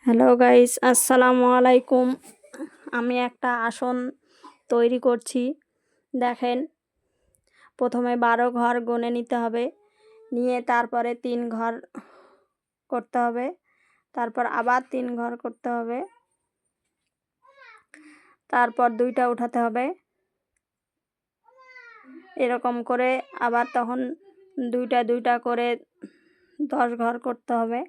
Hello guys, আসসালামু আলাইকুম। আমি একটা আসন তৈরি করছি। দেখেন, প্রথমে 12 ঘর গুনে নিতে হবে, নিয়ে তারপরে 3 ঘর করতে হবে, তারপর আবার 3 ঘর করতে হবে, তারপর 2টা উঠাতে হবে। এরকম করে আবার তখন 2টা করে 10 ঘর করতে হবে।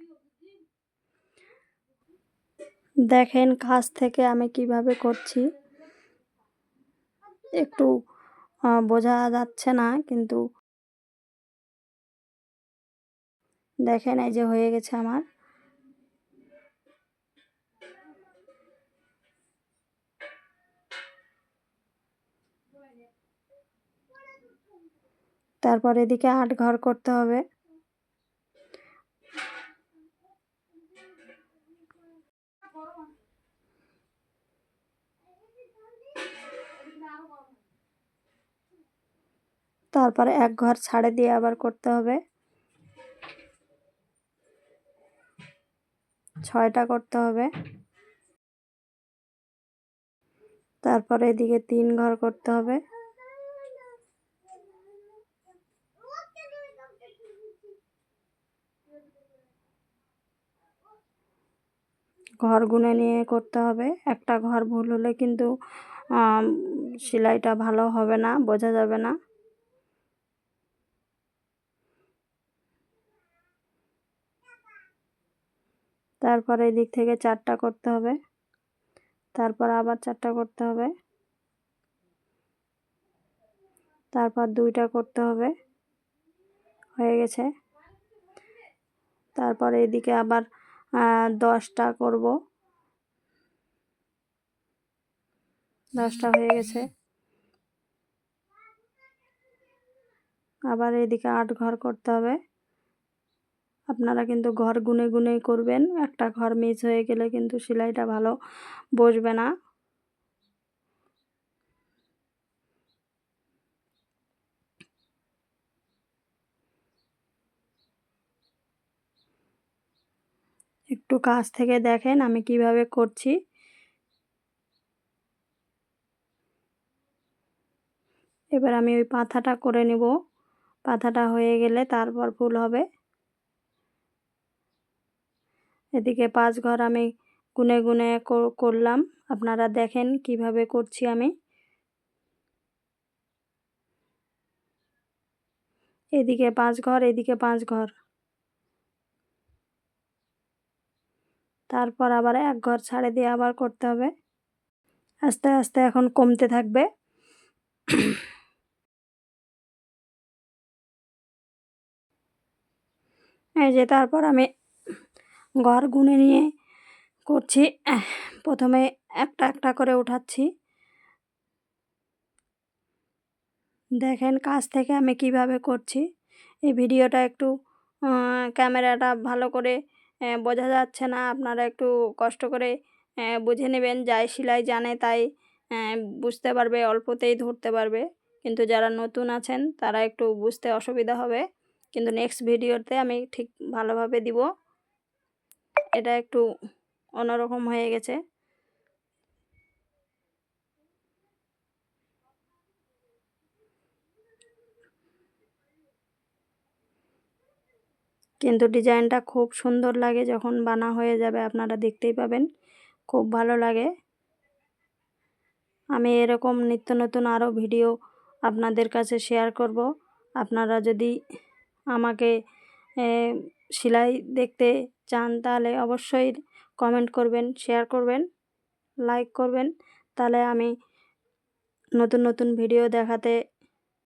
দেখেন কাছ থেকে আমি কিভাবে করছি, একটু বোঝা যাচ্ছে না, কিন্তু দেখেন এই যে হয়ে গেছে আমার। তারপর এদিকে 8 ঘর করতে হবে। তারপরে 1 ঘর ছাড়ে দিয়ে আবার করতে হবে। 6টা করতে হবে। তারপরে এদিকে 3 ঘর করতে হবে। ঘর গুনে নিয়ে করতে হবে। একটা ঘর ভুল হলে কিন্তু সেলাইটা ভালো হবে না, বোঝা যাবে না। তারপরে এদিক থেকে 4টা করতে হবে, তারপর আবার 4টা করতে হবে, তারপর 2টা করতে হবে, হয়ে গেছে। তারপরে এদিকে আবার 10টা করব, 10টা হয়ে গেছে। আবার এদিকে 8 ঘর করতে হবে। আপনারা কিন্তু ঘর গুনে গুনেই করবেন, একটা ঘর মিস হয়ে গেলে কিন্তু সেলাইটা ভালো বসবে না। একটু কাছ থেকে দেখেন আমি কিভাবে করছি। এবার আমি ওই পাথাটা করে নেব। পাথাটা হয়ে গেলে তারপর ফুল হবে। এদিকে 5 ঘর আমি গুনে গুনে করলাম। আপনারা দেখেন কিভাবে করছি আমি। এদিকে 5 ঘর, এদিকে 5 ঘর, তারপর আবার 1 ঘর ছাড়ে দিয়ে আবার করতে হবে। আস্তে আস্তে এখন কমতে থাকবে। এই যে তারপর আমি ঘর গুনে নিয়ে করছি। প্রথমে একটা একটা করে উঠাচ্ছি। দেখেন কাছ থেকে আমি কিভাবে করছি। এই ভিডিওটা একটু ক্যামেরাটা ভালো করে বোঝা যাচ্ছে না, আপনারা একটু কষ্ট করে বুঝে নেবেন। যাই সেলাই জানে তাই বুঝতে পারবে, অল্পতেই ধরতে পারবে, কিন্তু যারা নতুন আছেন তারা একটু বুঝতে অসুবিধা হবে। কিন্তু নেক্সট ভিডিওতে আমি ঠিক ভালোভাবে দিব। এটা একটু অন্যরকম হয়ে গেছে, কিন্তু ডিজাইনটা খুব সুন্দর লাগে। যখন বানা হয়ে যাবে আপনারা দেখতেই পাবেন, খুব ভালো লাগে। আমি এরকম নিত্য নতুন আরও ভিডিও আপনাদের কাছে শেয়ার করব। আপনারা যদি আমাকে সেলাই দেখতে চান তাহলে অবশ্যই কমেন্ট করবেন, শেয়ার করবেন, লাইক করবেন। তাহলে আমি নতুন নতুন ভিডিও দেখাতে